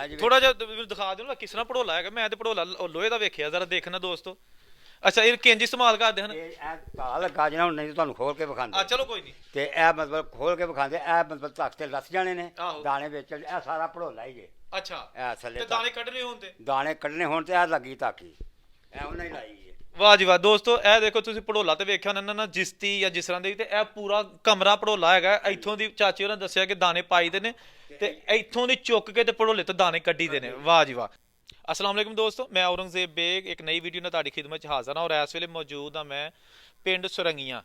ਥੋੜਾ ਜਿਹਾ ਮੈਨੂੰ ਦਿਖਾ ਦਿਓ ਨਾ ਕਿਸ ਤਰ੍ਹਾਂ ਭੜੋਲਾ ਹੈਗਾ। ਮੈਂ ਤੇ ਭੜੋਲਾ ਲੋਹੇ ਦਾ ਵੇਖਿਆ, ਜ਼ਰਾ ਦੇਖਣਾ ਦੋਸਤੋ। ਅੱਛਾ, ਇਹ ਕਿੰਜ ਇਸਤੇਮਾਲ ਕਰਦੇ ਹਨ? ਇਹ ਤਾਲਾ ਲੱਗਾ ਜਣਾ, ਹੁਣ ਨਹੀਂ ਤੁਹਾਨੂੰ ਖੋਲ ਕੇ ਵਿਖਾਉਂਦੇ। ਚਲੋ ਕੋਈ ਨਹੀਂ। ਤੇ ਇਹ ਮਤਲਬ ਖੋਲ ਕੇ ਵਿਖਾਉਂਦੇ, ਇਹ ਮਤਲਬ ਧੱਕ ਤੇ ਲੱਥ ਜਾਣੇ ਨੇ ਦਾਣੇ ਵਿੱਚ, ਇਹ ਸਾਰਾ ਭੜੋਲਾ ਹੀ ਜੇ। ਅੱਛਾ, ਇਹ ਥੱਲੇ ਤੇ ਦਾਣੇ ਕੱਢਣੇ ਹੋਣ ਤੇ ਦਾਣੇ ਕੱਢਣੇ ਹੋਣ ਤੇ ਇਹ ਲੱਗੀ ਤਾਕੀ, ਇਹ ਉਹਨਾਂ ਹੀ ਲਾਈ ਜੇ। ਵਾਹ ਜੀ ਵਾਹ ਦੋਸਤੋ, ਇਹ ਦੇਖੋ ਤੁਸੀਂ ਭੜੋਲਾ ਤੇ ਵੇਖਿਆ ਉਹਨਾਂ ਨਾ ਜਿਸਤੀ ਜਾਂ ਜਿਸ ਤਰ੍ਹਾਂ ਦੇ, ਤੇ ਇਹ ਪੂਰਾ ਕਮਰਾ ਭੜੋਲਾ ਹੈਗਾ। ਇੱਥੋਂ ਦੀ ਚਾਚੀ ਉਹਨਾਂ ਦੱਸਿਆ ਕਿ ਦਾਣੇ ਪਾਈ ਦੇ ਨੇ ਤੇ ਇੱਥੋਂ ਦੀ ਚੁੱਕ ਕੇ ਤੇ ਭੜੋਲੇ ਤੋਂ ਦਾਣੇ ਕੱਢੀ ਦੇ ਨੇ। ਵਾਹ ਜੀ ਵਾਹ। अस्सलाम वालेकुम दोस्तों, मैं औरंगजेब बेग एक नई वीडियो ਨਾਲ ਤੁਹਾਡੀ ਖਿਦਮਤ 'ਚ ਹਾਜ਼ਰ ਹਾਂ। ਔਰ ਇਸ ਵੇਲੇ ਮੌਜੂਦ ਹਾਂ ਮੈਂ ਪਿੰਡ ਸੁਰੰਗੀਆਂ,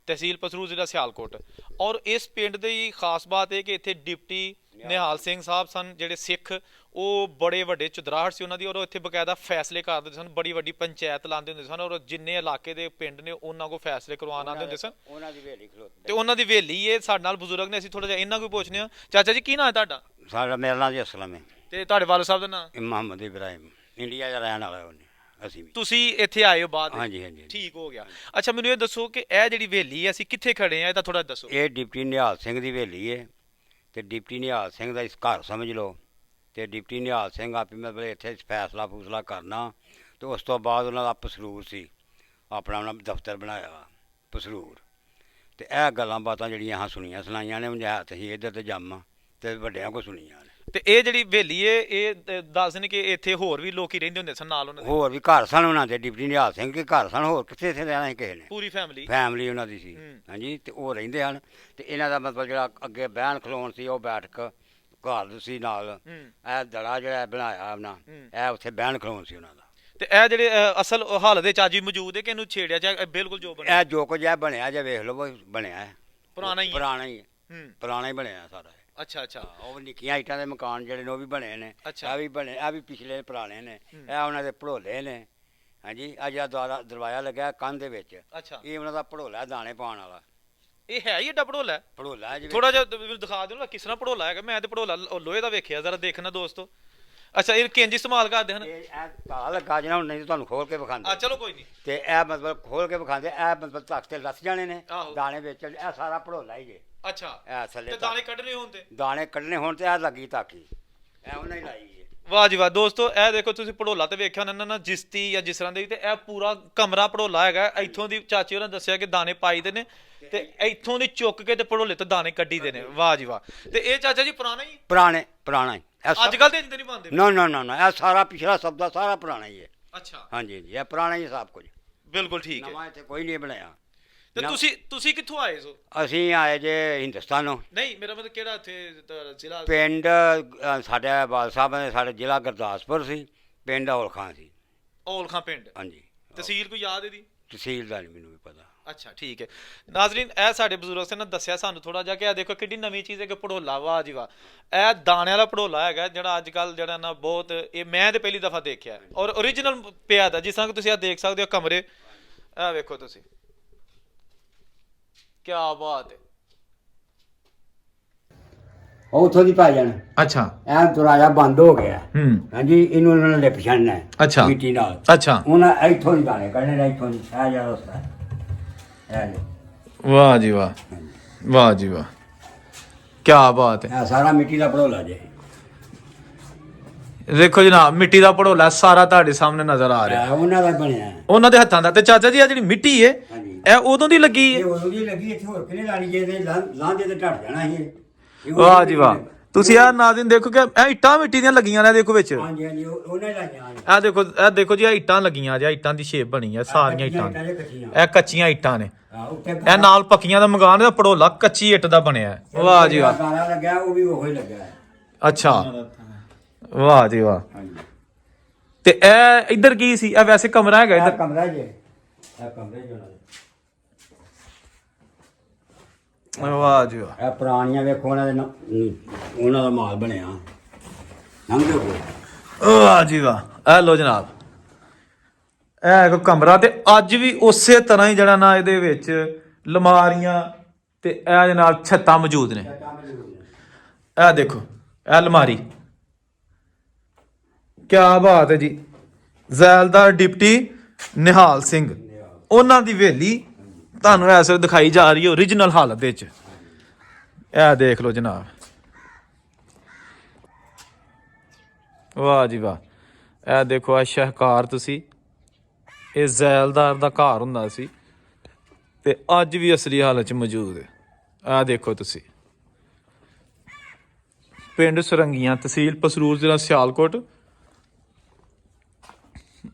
ਤਹਿਸੀਲ ਪਸਰੂ, ਜ਼ਿਲ੍ਹਾ ਸਿਆਲਕੋਟ। ਔਰ ਇਸ ਪਿੰਡ ਦੀ ਖਾਸ ਬਾਤ ਇਹ ਕਿ ਇੱਥੇ ਡਿਪਟੀ ਨਿਹਾਲ ਸਿੰਘ ਸਾਹਿਬ ਸਨ, ਜਿਹੜੇ ਸਿੱਖ, ਉਹ ਬੜੇ ਵੱਡੇ ਚੁਦਰਾਹਟ ਸੀ ਉਹਨਾਂ ਦੀ। ਔਰ ਉਹ ਇੱਥੇ ਬਕਾਇਦਾ ਫੈਸਲੇ ਕਰਦੇ ਸਨ, ਬੜੀ ਵੱਡੀ ਪੰਚਾਇਤ ਲਾਉਂਦੇ ਹੁੰਦੇ ਸਨ। ਔਰ ਜਿੰਨੇ ਇਲਾਕੇ ਦੇ ਪਿੰਡ ਨੇ ਉਹਨਾਂ ਕੋਲ ਫੈਸਲੇ ਕਰਵਾਉਣ ਆਉਂਦੇ ਹੁੰਦੇ ਸਨ। ਉਹਨਾਂ ਦੀ ਹਵੇਲੀ ਖਲੋਤੇ ਤੇ ਉਹਨਾਂ ਦੀ ਹਵੇਲੀ ਇਹ ਸਾਡੇ ਨਾਲ ਬਜ਼ੁਰਗ ਨੇ, ਅਸੀਂ ਥੋੜਾ ਜਿਹਾ ਇਹਨਾਂ ਕੋਲ ਪੁੱਛਦੇ ਹਾਂ। ਚਾਚਾ ਜੀ, ਕੀ ਨਾਂ ਹੈ ਤੁਹਾਡਾ? ਸਾਡਾ ਮੇਰਾ ਨਾਮ ਜੀ ਅਸਲਮ ਹੈ। ਤੇ ਤੁਹਾਡੇ ਵਾਲਦ ਸਾਹਿਬ ਦਾ ਨਾਂ? ਮੁਹੰਮਦ ਇਬਰਾਹਿਮ, ਇੰਡੀਆ ਦਾ ਰਹਿਣ ਵਾਲਾ ਉਹਨੇ। ਅਸੀਂ ਵੀ ਤੁਸੀਂ ਇੱਥੇ ਆਏ ਹੋ ਬਾਅਦ? ਹਾਂਜੀ ਹਾਂਜੀ, ਠੀਕ ਹੋ ਗਿਆ। ਅੱਛਾ, ਮੈਨੂੰ ਇਹ ਦੱਸੋ ਕਿ ਇਹ ਜਿਹੜੀ ਹਵੇਲੀ ਹੈ, ਅਸੀਂ ਕਿੱਥੇ ਖੜੇ ਆ, ਇਹਦਾ ਥੋੜਾ ਦੱਸੋ। ਇਹ ਡਿਪਟੀ ਨਿਹਾਲ ਸਿੰਘ ਦੀ ਹਵੇਲੀ ਹੈ, ਤੇ ਡਿਪਟੀ ਨਿਹਾਲ ਸਿੰਘ ਦਾ ਇਸ ਘਰ ਸਮਝ ਲਓ। ਤੇ ਡਿਪਟੀ ਨਿਹਾਲ ਸਿੰਘ ਆਪੇ ਮਤਲਬ ਇੱਥੇ ਫੂਸਲਾ ਕਰਨਾ, ਤੇ ਉਸ ਤੋਂ ਬਾਅਦ ਉਹਨਾਂ ਦਾ ਪਸਰੂਰ ਸੀ, ਆਪਣਾ ਉਹਨਾਂ ਦਫ਼ਤਰ ਬਣਾਇਆ ਪਸਰੂਰ। ਤੇ ਇਹ ਗੱਲਾਂ ਬਾਤਾਂ ਜਿਹੜੀਆਂ ਹਾਂ ਸੁਣੀਆਂ ਸੁਣਾਈਆਂ ਨੇ, ਮਝਾਤ ਹੀ ਇੱਧਰ ਤੇ ਜੰਮ ਤੇ ਵੱਡਿਆਂ ਕੋਲ ਸੁਣੀਆਂ ਨੇ। ਤੇ ਇਹ ਜਿਹੜੀ ਹਵੇਲੀ ਹੈ, ਇਹ ਦੱਸਦੇ ਨੇ ਕਿ ਇੱਥੇ ਹੋਰ ਵੀ ਲੋਕੀ ਰਹਿੰਦੇ ਹੁੰਦੇ ਸਨ ਨਾਲ ਉਹਨਾਂ ਦੇ? ਹੋਰ ਵੀ ਘਰ ਸਨ ਉਹਨਾਂ ਦੇ, ਡਿਪਟੀ ਨਿਹਾਲ ਸਿੰਘ ਦੇ ਘਰ ਸਨ, ਹੋਰ ਕਿੱਥੇ ਇੱਥੇ ਰਹਿਣਾ ਸੀ ਕਿਸੇ ਨੇ। ਪੂਰੀ ਫੈਮਿਲੀ ਉਹਨਾਂ ਦੀ ਸੀ। ਹਾਂਜੀ, ਤੇ ਉਹ ਰਹਿੰਦੇ ਹਨ। ਤੇ ਇਹਨਾਂ ਦਾ ਮਤਲਬ ਜਿਹੜਾ ਅੱਗੇ ਬਹਿਣ ਖਲੋਣ ਸੀ, ਉਹ ਬੈਠਕ ਘਰ ਸੀ ਨਾਲ। ਇਹ ਦੜਾ ਜਿਹੜਾ ਬਣਾਇਆ ਉਹਨਾਂ, ਇਹ ਉੱਥੇ ਬਹਿਣ ਖਲੋਣ ਸੀ ਉਹਨਾਂ ਦਾ। ਤੇ ਇਹ ਜਿਹੜੇ ਅਸਲ ਹਾਲਤ ਵਿੱਚ ਅੱਜ ਵੀ ਮੌਜੂਦ ਹੈ ਕਿ ਇਹਨੂੰ ਛੇੜਿਆ ਜਾਂ ਬਿਲਕੁਲ ਜੋ ਬਣਿਆ? ਇਹ ਜੋ ਕੁਝ ਇਹ ਬਣਿਆ ਜੇ ਵੇਖ ਲਓ, ਬਣਿਆ ਹੈ ਪੁਰਾਣਾ ਹੀ ਪੁਰਾਣਾ ਹੀ ਬਣਿਆ ਸਾਰਾ। ਅੱਛਾ ਅੱਛਾ, ਉਹ ਨਿੱਕੀਆਂ ਇੱਟਾਂ ਦੇ ਮਕਾਨ ਜਿਹੜੇ ਨੇ ਉਹ ਵੀ ਬਣੇ ਨੇ। ਅੱਛਾ, ਇਹ ਵੀ ਬਣੇ, ਇਹ ਵੀ ਪਿਛਲੇ ਪੁਰਾਣੇ ਨੇ। ਇਹ ਉਹਨਾਂ ਦੇ ਭੜੋਲੇ ਨੇ। ਹਾਂਜੀ, ਆ ਜਿਹੜਾ ਦਰਵਾਜ਼ਾ ਲੱਗਿਆ ਕੰਧ ਦੇ ਵਿੱਚ, ਅੱਛਾ, ਇਹ ਉਹਨਾਂ ਦਾ ਭੜੋਲਾ ਦਾਣੇ ਪਾਉਣ ਵਾਲਾ। ਇਹ ਹੈ ਹੀ ਏਡਾ ਭੜੋਲਾ? ਭੜੋਲਾ ਥੋੜਾ ਜਿਹਾ ਮੈਨੂੰ ਦਿਖਾ ਦਿਓ ਨਾ ਕਿਸ ਤਰ੍ਹਾਂ ਭੜੋਲਾ ਹੈਗਾ। ਮੈਂ ਤੇ ਭੜੋਲਾ ਲੋਹੇ ਦਾ ਵੇਖਿਆ, ਜ਼ਰਾ ਦੇਖਣਾ ਦੋਸਤੋ। ਅੱਛਾ, ਇਹ ਕਿੰਜ ਇਸਤੇਮਾਲ ਕਰਦੇ ਹਨ? ਇਹ ਤਾਲਾ ਲੱਗਾ ਜਣਾ, ਹੁਣ ਨਹੀਂ ਤੁਹਾਨੂੰ ਖੋਲ ਕੇ ਵਿਖਾਉਂਦੇ। ਚਲੋ ਕੋਈ ਨਹੀਂ। ਤੇ ਇਹ ਮਤਲਬ ਖੋਲ ਕੇ ਵਿਖਾਉਂਦੇ, ਇਹ ਮਤਲਬ ਧੱਕ ਤੇ ਲੱਥ ਜਾਣੇ ਨੇ ਦਾਣੇ ਵਿੱਚ, ਇਹ ਸਾਰਾ ਭੜੋਲਾ ਹੀ ਜੇ। ਅੱਛਾ, ਇਹ ਥੱਲੇ ਦਾਣੇ ਕੱਢਣੇ ਹੋਣ ਤੇ ਦਾਣੇ ਕੱਢਣੇ ਹੋਣ ਤੇ ਇਹ ਲੱਗੀ ਤਾਕੀ, ਇਹ ਉਹਨਾਂ ਹੀ ਲਾਈ ਜੇ। ਵਾਹ ਜੀ ਵਾਹ ਦੋਸਤੋ, ਇਹ ਦੇਖੋ ਤੁਸੀਂ ਭੜੋਲਾ ਤੇ ਵੇਖਿਆ ਉਹਨਾਂ ਨਾ ਜਿਸਤੀ ਜਾਂ ਜਿਸ ਤਰ੍ਹਾਂ ਦੇ, ਤੇ ਇਹ ਪੂਰਾ ਕਮਰਾ ਭੜੋਲਾ ਹੈਗਾ। ਇੱਥੋਂ ਦੀ ਚਾਚੀ ਉਹਨਾਂ ਦੱਸਿਆ ਕਿ ਦਾਣੇ ਪਾਈ ਦੇ ਨੇ ਤੇ ਇੱਥੋਂ ਦੀ ਚੁੱਕ ਕੇ ਤੇ ਭੜੋਲੇ ਤੋਂ ਦਾਣੇ ਕੱਢੀ ਦੇ ਨੇ। ਵਾਹ ਜੀ ਵਾਹ। ਤੇ ਇਹ ਚਾਚਾ ਜੀ ਪੁਰਾਣਾ ਹੀ? ਪੁਰਾਣਾ ਹੀ। ਅੱਜ ਕੱਲ ਤੇ ਨਹੀਂ ਪਾਉਂਦੇ? ਨਾ, ਇਹ ਸਾਰਾ ਪਿਛਲਾ ਸਭ ਦਾ ਸਾਰਾ ਪੁਰਾਣਾ ਹੀ ਹੈ। ਅੱਛਾ, ਹਾਂਜੀ ਹਾਂਜੀ, ਇਹ ਪੁਰਾਣਾ ਹੀ ਸਭ ਕੁਝ। ਬਿਲਕੁਲ ਠੀਕ ਹੈ। ਨਵਾਂ ਇੱਥੇ ਕੋਈ ਨਹੀਂ ਬਣਾਇਆ। ਤੇ ਤੁਸੀਂ ਕਿੱਥੋਂ ਆਏ ਸੋ? ਅਸੀਂ ਆਏ ਜੇ ਹਿੰਦੁਸਤਾਨੋਂ। ਨਹੀਂ, ਮੇਰਾ ਮਤਲਬ ਕਿਹੜਾ ਇੱਥੇ ਜ਼ਿਲ੍ਹਾ? ਪਿੰਡ ਸਾਡੇ ਬਾਲ ਸਾਹਿਬ ਨੇ, ਸਾਡੇ ਜ਼ਿਲ੍ਹਾ ਗੁਰਦਾਸਪੁਰ ਸੀ, ਪਿੰਡ ਔਲ ਖਾਂ ਸੀ। ਔਲ ਖਾਂ ਪਿੰਡ? ਹਾਂਜੀ। ਤਹਿਸੀਲ ਕੋਈ ਯਾਦ ਇਹਦੀ? ਤਹਿਸੀਲ ਦਾ ਨਹੀਂ ਮੈਨੂੰ ਵੀ ਪਤਾ। ਅੱਛਾ ਠੀਕ ਹੈ। ਨਾਜ਼ਰੀਨ, ਇਹ ਸਾਡੇ ਬਜ਼ੁਰਗ ਸੇ ਨਾ ਦੱਸਿਆ ਸਾਨੂੰ ਥੋੜਾ ਜਿਹਾ ਕਿ ਇਹ ਦੇਖੋ ਕਿੱਡੀ ਨਵੀਂ ਚੀਜ਼ ਹੈ ਕਿ ਭੜੋਲਾ। ਵਾਹ ਜੀ ਵਾਹ। ਇਹ ਦਾਣਿਆਂ ਵਾਲਾ ਭੜੋਲਾ ਹੈਗਾ, ਜਿਹੜਾ ਅੱਜ ਕੱਲ ਜਿਹੜਾ ਨਾ ਬਹੁਤ, ਇਹ ਮੈਂ ਤੇ ਪਹਿਲੀ ਦਫਾ ਦੇਖਿਆ। ਔਰ ਓਰੀਜਨਲ ਪਿਆ ਦਾ, ਜਿਸ ਤਰ੍ਹਾਂ ਕਿ ਤੁਸੀਂ ਆ ਦੇਖ ਸਕਦੇ ਹੋ ਕਮਰੇ। ਇਹ ਵੇਖੋ ਤੁਸੀਂ, ਕੀ ਬਾਤ ਹੈ। ਉਹ ਉੱਥੋਂ ਦੀ ਪੈ ਜਾਣ। ਅੱਛਾ, ਇਹ ਦਰਵਾਜ਼ਾ ਬੰਦ ਹੋ ਗਿਆ। ਹਾਂਜੀ, ਇਹਨੂੰ ਉਹਨਾਂ ਨੇ ਲਿਪ ਛੱਡਣਾ ਹੈ। ਅੱਛਾ, ਮਿੱਟੀ ਨਾਲ। ਅੱਛਾ, ਉਹਨਾਂ ਇੱਥੋਂ ਦੀ ਦਾਣੇ ਕੱਢਣੇ, ਇੱਥੋਂ ਦੀ ਇਹ ਜਿਹਾ ਰਸਤਾ। ਵਾਹ ਜੀ ਵਾਹ, ਵਾਹ ਜੀ ਵਾਹ, ਕੀ ਬਾਤ ਹੈ। ਇਹ ਸਾਰਾ ਮਿੱਟੀ ਦਾ ਭੜੋਲਾ ਜੇ। ਦੇਖੋ ਜਨਾਬ, ਮਿੱਟੀ ਦਾ ਭੜੋਲਾ ਸਾਰਾ ਤੁਹਾਡੇ ਸਾਹਮਣੇ ਨਜ਼ਰ ਆ ਰਿਹਾ। ਉਹਨਾਂ ਦਾ ਬਣਿਆ, ਉਹਨਾਂ ਦੇ ਹੱਥਾਂ ਦਾ। ਤੇ ਚਾਚਾ ਜੀ, ਆ ਜਿਹੜੀ ਮਿੱਟੀ ਹੈ, ਇਹ ਉਦੋਂ ਦੀ ਲੱਗੀ ਹੈ? ਇਹ ਉਦੋਂ ਦੀ ਲੱਗੀ, ਇੱਥੇ ਹੋਰ ਕਿਹਨੇ ਲਾਣੀ ਜੇ, ਲਾਂਦੇ ਤੇ ਢੱਟ ਜਾਣਾ ਇਹ। ਵਾਹ ਜੀ ਵਾਹ। ਤੁਸੀਂ ਯਾਰ ਨਾਜ਼ਰੀਨ ਦੇਖੋ ਕਿ ਇਹ ਇੱਟਾਂ ਮਿੱਟੀ ਦੀਆਂ ਲੱਗੀਆਂ ਨੇ, ਦੇਖੋ ਵਿੱਚ। ਹਾਂਜੀ ਹਾਂਜੀ, ਉਹਨੇ ਲਾਈਆਂ। ਇਹ ਦੇਖੋ ਜੀ, ਇਹ ਇੱਟਾਂ ਲੱਗੀਆਂ ਜਾਂ ਇੱਟਾਂ ਦੀ ਸ਼ੇਪ ਬਣੀ ਹੈ, ਸਾਰੀਆਂ ਇੱਟਾਂ। ਇਹ ਕੱਚੀਆਂ ਇੱਟਾਂ ਨੇ, ਇਹ ਨਾਲ ਪੱਕੀਆਂ ਦਾ ਮਕਾਨ ਦਾ ਭੜੋਲਾ ਕੱਚੀ ਇੱਟ ਦਾ ਬਣਿਆ। ਵਾਹ ਜੀ ਵਾਹ। ਗਾਣਾ ਲੱਗਿਆ, ਉਹ ਵੀ ਉਹੀ ਲੱਗਿਆ। ਅੱਛਾ, ਵਾਹ ਜੀ ਵਾਹ। ਤੇ ਇਹ ਇੱਧਰ ਕੀ ਸੀ? ਇਹ ਵੈਸੇ ਕਮਰਾ ਹੈਗਾ ਇੱਧਰ? ਕਮਰਾ ਜੇ, ਇਹ ਕਮਰੇ ਜੋ ਵਾਹ ਜੀ ਵਾਹ। ਇਹ ਪੁਰਾਣੀਆਂ ਵੇਖੋ, ਉਹਨਾਂ ਦਾ ਮਾਲ ਬਣਿਆ। ਲੰਘਦੇ ਹੋ। ਵਾਹ ਜੀ ਵਾਹ। ਇਹ ਲੋ ਜਨਾਬ, ਇਹ ਇੱਕ ਕਮਰਾ, ਤੇ ਅੱਜ ਵੀ ਉਸੇ ਤਰ੍ਹਾਂ ਹੀ ਜਿਹੜਾ ਨਾ ਇਹਦੇ ਵਿੱਚ ਲਮਾਰੀਆਂ ਤੇ ਇਹ ਦੇ ਨਾਲ ਛੱਤਾਂ ਮੌਜੂਦ ਨੇ। ਇਹ ਦੇਖੋ, ਇਹ ਅਲਮਾਰੀ। ਕੀ ਬਾਤ ਹੈ ਜੀ। ਜ਼ੈਲਦਾਰ ਡਿਪਟੀ ਨਿਹਾਲ ਸਿੰਘ, ਉਹਨਾਂ ਦੀ ਹਵੇਲੀ ਤੁਹਾਨੂੰ ਐਸੇ ਦਿਖਾਈ ਜਾ ਰਹੀ ਹੈ ਓਰੀਜਨਲ ਹਾਲਤ ਵਿੱਚ। ਇਹ ਦੇਖ ਲਓ ਜਨਾਬ, ਵਾਹ ਜੀ ਵਾਹ। ਇਹ ਦੇਖੋ ਆ ਸ਼ਾਹਕਾਰ ਤੁਸੀਂ, ਇਹ ਜ਼ੈਲਦਾਰ ਦਾ ਘਰ ਹੁੰਦਾ ਸੀ ਤੇ ਅੱਜ ਵੀ ਅਸਲੀ ਹਾਲਤ 'ਚ ਮੌਜੂਦ ਹੈ। ਆਹ ਦੇਖੋ ਤੁਸੀਂ, ਪਿੰਡ ਸਰੰਗੀਆਂ, ਤਹਿਸੀਲ ਪਸਰੂਰ, ਜ਼ਿਲ੍ਹਾ ਸਿਆਲਕੋਟ।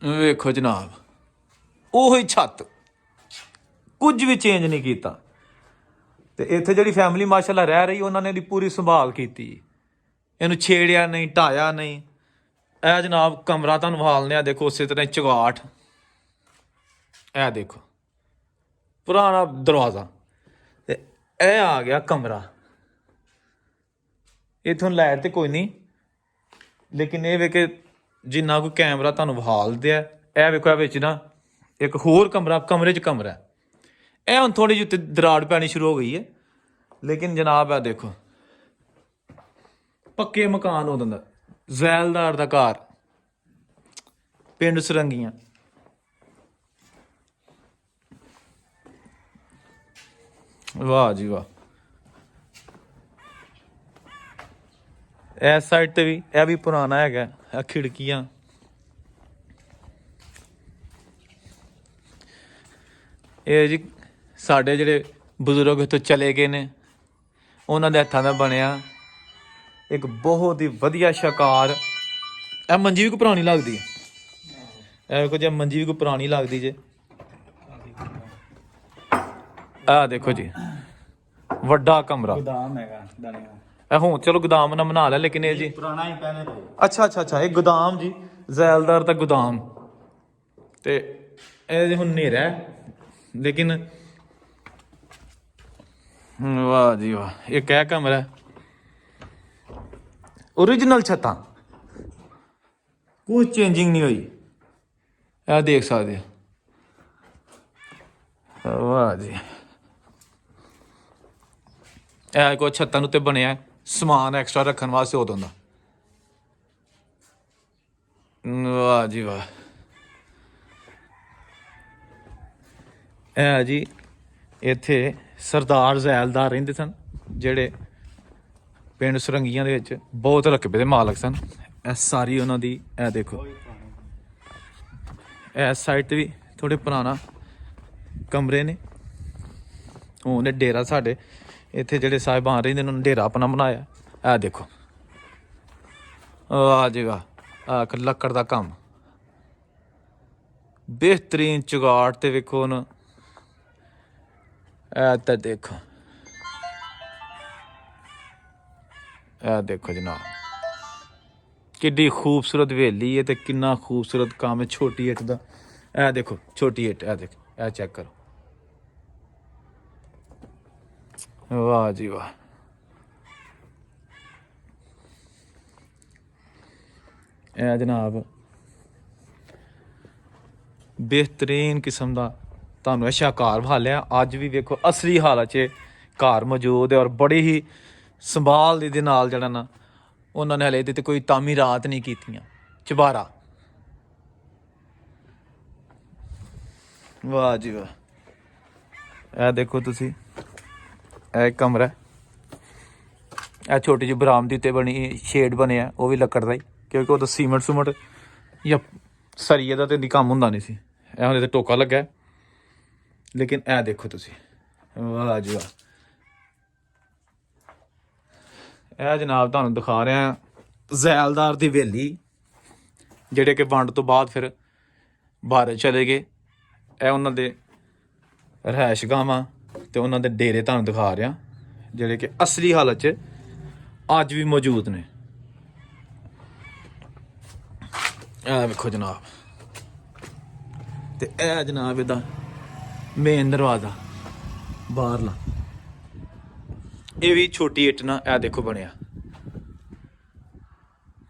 ਵੇਖੋ ਜਨਾਬ, ਉਹੀ ਛੱਤ, ਕੁਝ ਵੀ ਚੇਂਜ ਨਹੀਂ ਕੀਤਾ। ਤੇ ਇੱਥੇ ਜਿਹੜੀ ਫੈਮਿਲੀ ਮਾਸ਼ਾਅੱਲਾ ਰਹਿ ਰਹੀ, ਉਹਨਾਂ ਨੇ ਇਹਦੀ ਪੂਰੀ ਸੰਭਾਲ ਕੀਤੀ, ਇਹਨੂੰ ਛੇੜਿਆ ਨਹੀਂ, ਢਾਇਆ ਨਹੀਂ। ਇਹ ਜਨਾਬ ਕਮਰਾ ਤੁਹਾਨੂੰ ਵਿਖਾਲਦੇ ਆ, ਦੇਖੋ ਉਸੇ ਤਰ੍ਹਾਂ ਚੁਗਾਠ। ਇਹ ਦੇਖੋ ਪੁਰਾਣਾ ਦਰਵਾਜ਼ਾ, ਤੇ ਇਹ ਆ ਗਿਆ ਕਮਰਾ। ਇੱਥੋਂ ਲਾਈਟ ਤੇ ਕੋਈ ਨਹੀਂ, ਲੇਕਿਨ ਇਹ ਵੇ ਕਿ ਜਿੰਨਾ ਕੋਈ ਕੈਮਰਾ ਤੁਹਾਨੂੰ ਵਿਖਾਲਦੇ ਆ। ਇਹ ਵੇਖੋ, ਇਹ ਵਿੱਚ ਨਾ ਇੱਕ ਹੋਰ ਕਮਰਾ, ਕਮਰੇ 'ਚ ਕਮਰਾ ਹੈ। ਇਹ ਹੁਣ ਥੋੜੀ ਜਿਹੀ ਉੱਤੇ ਦਰਾੜ ਪੈਣੀ ਸ਼ੁਰੂ ਹੋ ਗਈ ਹੈ, ਲੇਕਿਨ ਜਨਾਬ ਇਹ ਦੇਖੋ ਪੱਕੇ ਮਕਾਨ ਉਦੋਂ ਦਾ, ਜ਼ੈਲਦਾਰ ਦਾ ਘਰ, ਪਿੰਡ ਸਰੰਗੀਆਂ। ਵਾਹ ਜੀ ਵਾਹ। ਇਸ ਸਾਈਡ ਤੇ ਵੀ ਇਹ ਵੀ ਪੁਰਾਣਾ ਹੈਗਾ, ਇਹ ਖਿੜਕੀਆਂ। ਇਹ ਜੀ ਸਾਡੇ ਜਿਹੜੇ ਬਜ਼ੁਰਗ ਇੱਥੋਂ ਚਲੇ ਗਏ ਨੇ, ਉਹਨਾਂ ਦੇ ਹੱਥਾਂ ਦਾ ਬਣਿਆ ਇੱਕ ਬਹੁਤ ਹੀ ਵਧੀਆ ਸ਼ਿਕਾਰ। ਇਹ ਮੰਜੀ ਵੀ ਕੋਈ ਪੁਰਾਣੀ ਲੱਗਦੀ ਹੈ, ਇਹ ਕੁਝ ਮੰਜੀ ਵੀ ਕੋਈ ਪੁਰਾਣੀ ਲੱਗਦੀ ਜੇ। ਆਹ ਦੇਖੋ ਜੀ, ਵੱਡਾ ਕਮਰਾ, ਗੋਦਾਮ ਹੈਗਾ ਦਾਣਿਆਂ। ਇਹ ਹੁਣ ਚਲੋ ਗੋਦਾਮ ਨਾ ਬਣਾ ਲਿਆ, ਲੇਕਿਨ ਇਹ ਜੀ ਪੁਰਾਣਾ ਹੀ ਪਹਿਲੇ ਤੋਂ। ਅੱਛਾ, ਇਹ ਗੋਦਾਮ ਜੀ, ਜ਼ੈਲਦਾਰ ਦਾ ਗੋਦਾਮ। ਤੇ ਇਹ ਹੁਣ ਹਨੇਰਾ ਹੈ, ਲੇਕਿਨ ਵਾਹ ਜੀ ਵਾਹ, ਇਹ ਕਿਆ ਕਮਰਾ, ਓਰੀਜਨਲ ਛੱਤਾਂ, ਕੋਈ ਚੇਂਜਿੰਗ ਨਹੀਂ ਹੋਈ। ਇਹ ਦੇਖ ਸਕਦੇ ਹੋ। ਵਾਹ ਜੀ, ਇਹ ਕੋਈ ਛੱਤਾਂ ਉੱਤੇ ਬਣਿਆ ਸਮਾਨ ਐਕਸਟਰਾ ਰੱਖਣ ਵਾਸਤੇ ਉਦੋਂ ਦਾ। ਵਾਹ ਜੀ ਵਾਹ। ਇਹ ਜੀ ਇੱਥੇ ਸਰਦਾਰ ਜ਼ੈਲਦਾਰ ਰਹਿੰਦੇ ਸਨ, ਜਿਹੜੇ ਪਿੰਡ ਸਰੰਗੀਆਂ ਦੇ ਵਿੱਚ ਬਹੁਤ ਰਕਬੇ ਦੇ ਮਾਲਕ ਸਨ। ਇਹ ਸਾਰੀ ਉਹਨਾਂ ਦੀ, ਇਹ ਦੇਖੋ ਇਸ ਸਾਈਡ ਤੇ ਵੀ ਥੋੜੇ ਪੁਰਾਣਾ ਕਮਰੇ ਨੇ। ਹੁਣ ਡੇਰਾ ਸਾਡੇ ਇੱਥੇ ਜਿਹੜੇ ਸਾਹਿਬਾਨ ਰਹਿੰਦੇ ਨੇ, ਉਹਨਾਂ ਨੇ ਡੇਰਾ ਆਪਣਾ ਬਣਾਇਆ। ਇਹ ਦੇਖੋ, ਵਾਹ ਜੀ ਵਾਹ, ਆਹ ਲੱਕੜ ਦਾ ਕੰਮ, ਬਿਹਤਰੀਨ ਚੁਗਾੜ। ਤੇ ਵੇਖੋ ਹੁਣ ਇਹ ਤਾਂ ਦੇਖੋ, ਇਹ ਦੇਖੋ ਜਨਾਬ, ਕਿੱਡੀ ਖੂਬਸੂਰਤ ਹਵੇਲੀ ਹੈ ਤੇ ਕਿੰਨਾ ਖੂਬਸੂਰਤ ਕੰਮ ਹੈ ਛੋਟੀ ਇੱਟ ਦਾ। ਇਹ ਦੇਖੋ ਛੋਟੀ ਇੱਟ, ਇਹ ਦੇਖੋ, ਇਹ ਚੈੱਕ ਕਰੋ। ਵਾਹ ਜੀ ਵਾਹ। ਇਹ ਜਨਾਬ ਬਿਹਤਰੀਨ ਕਿਸਮ ਦਾ ਤੁਹਾਨੂੰ ਇਹ ਸ਼ਾਹਕਾਰ ਵਿਖਾ ਲਿਆ। ਅੱਜ ਵੀ ਵੇਖੋ ਅਸਲੀ ਹਾਲਤ 'ਚ ਘਰ ਮੌਜੂਦ ਹੈ, ਔਰ ਬੜੀ ਹੀ ਸੰਭਾਲ ਦੇ ਨਾਲ ਜਿਹੜਾ ਨਾ ਉਹਨਾਂ ਨੇ ਹਲੇ ਇਹਦੇ ਤੇ ਕੋਈ ਤਾਮੀਰਾਤ ਨਹੀਂ ਕੀਤੀਆਂ। ਚੁਬਾਰਾ, ਵਾਹ ਜੀ ਵਾਹ। ਇਹ ਦੇਖੋ ਤੁਸੀਂ, ਇਹ ਕਮਰਾ, ਇਹ ਛੋਟੀ ਜਿਹੀ ਬਰਾਮਦੀ ਉੱਤੇ ਬਣੀ ਸ਼ੇਡ ਬਣਿਆ, ਉਹ ਵੀ ਲੱਕੜ ਦਾ ਹੀ, ਕਿਉਂਕਿ ਉਹ ਤਾਂ ਸੀਮੈਂਟ ਸੂਮੈਂਟ ਜਾਂ ਸਰੀਏ ਦਾ ਤੇ ਨਹੀਂ ਕੰਮ ਹੁੰਦਾ ਨਹੀਂ ਸੀ। ਇਹ ਹੁਣ ਤੇ ਟੋਕਾ ਲੱਗਾ, ਲੇਕਿਨ ਇਹ ਦੇਖੋ ਤੁਸੀਂ, ਵਾਹ ਜੀ ਵਾਹ। ਇਹ ਜਨਾਬ ਤੁਹਾਨੂੰ ਦਿਖਾ ਰਿਹਾ ਜ਼ੈਲਦਾਰ ਦੀ ਹਵੇਲੀ, ਜਿਹੜੇ ਕਿ ਵੰਡ ਤੋਂ ਬਾਅਦ ਫਿਰ ਭਾਰਤ ਚਲੇ ਗਏ। ਇਹ ਉਹਨਾਂ ਦੇ ਰਿਹਾਇਸ਼ਗਾਹਾਂ ਤੇ ਉਹਨਾਂ ਦੇ ਡੇਰੇ ਤੁਹਾਨੂੰ ਦਿਖਾ ਰਿਹਾ, ਜਿਹੜੇ ਕਿ ਅਸਲੀ ਹਾਲਤ 'ਚ ਅੱਜ ਵੀ ਮੌਜੂਦ ਨੇ। ਇਹ ਵੇਖੋ ਜਨਾਬ, ਤੇ ਇਹ ਜਨਾਬ ਇਹਦਾ ਮੇਨ ਦਰਵਾਜ਼ਾ ਬਾਹਰਲਾ, ਇਹ ਵੀ ਛੋਟੀ ਇੱਟ ਨਾਲ ਇਹ ਦੇਖੋ ਬਣਿਆ।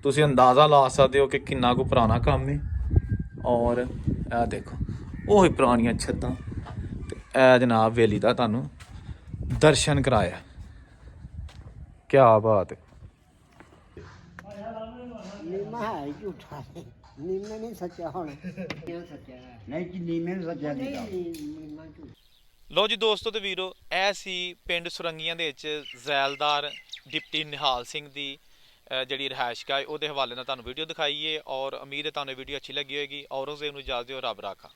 ਤੁਸੀਂ ਅੰਦਾਜ਼ਾ ਲਾ ਸਕਦੇ ਹੋ ਕਿ ਕਿੰਨਾ ਕੁ ਪੁਰਾਣਾ ਕੰਮ ਹੈ। ਔਰ ਇਹ ਦੇਖੋ ਉਹੀ ਪੁਰਾਣੀਆਂ ਛੱਤਾਂ, ਤੇ ਇਹ ਜਨਾਬ ਹਵੇਲੀ ਦਾ ਤੁਹਾਨੂੰ ਦਰਸ਼ਨ ਕਰਾਇਆ। ਕਿਆ ਬਾਤ ਹੈ। ਨੀਮਾ ਹੈ ਝੂਠਾ, ਨੀਮੇ ਨਹੀਂ ਸੱਚਾ ਹੋਣਾ, ਸੱਚਾ ਹੈ ਨਹੀਂ ਜੀ, ਨੀਮੇ ਨੂੰ ਸੱਜਿਆ ਕੀਤਾ। ਨੀਮਾ ਝੂਠਾ। ਲੋ ਜੀ ਦੋਸਤੋ ਤੇ ਵੀਰੋ, ਇਹ ਸੀ ਪਿੰਡ ਸੁਰੰਗੀਆਂ ਦੇ ਵਿੱਚ ਜ਼ੈਲਦਾਰ ਡਿਪਟੀ ਨਿਹਾਲ ਸਿੰਘ ਦੀ ਜਿਹੜੀ ਰਿਹਾਇਸ਼ ਹੈ ਉਹਦੇ ਹਵਾਲੇ ਨਾਲ ਤੁਹਾਨੂੰ ਵੀਡੀਓ ਦਿਖਾਈਏ, ਔਰ ਉਮੀਦ ਹੈ ਤੁਹਾਨੂੰ ਵੀਡੀਓ ਅੱਛੀ ਲੱਗੀ ਹੋਏਗੀ। ਔਰੰਗਜ਼ੇਬ ਨੂੰ ਇਜਾਜ਼ਤ ਦਿਓ, ਰੱਬ ਰਾਖਾ।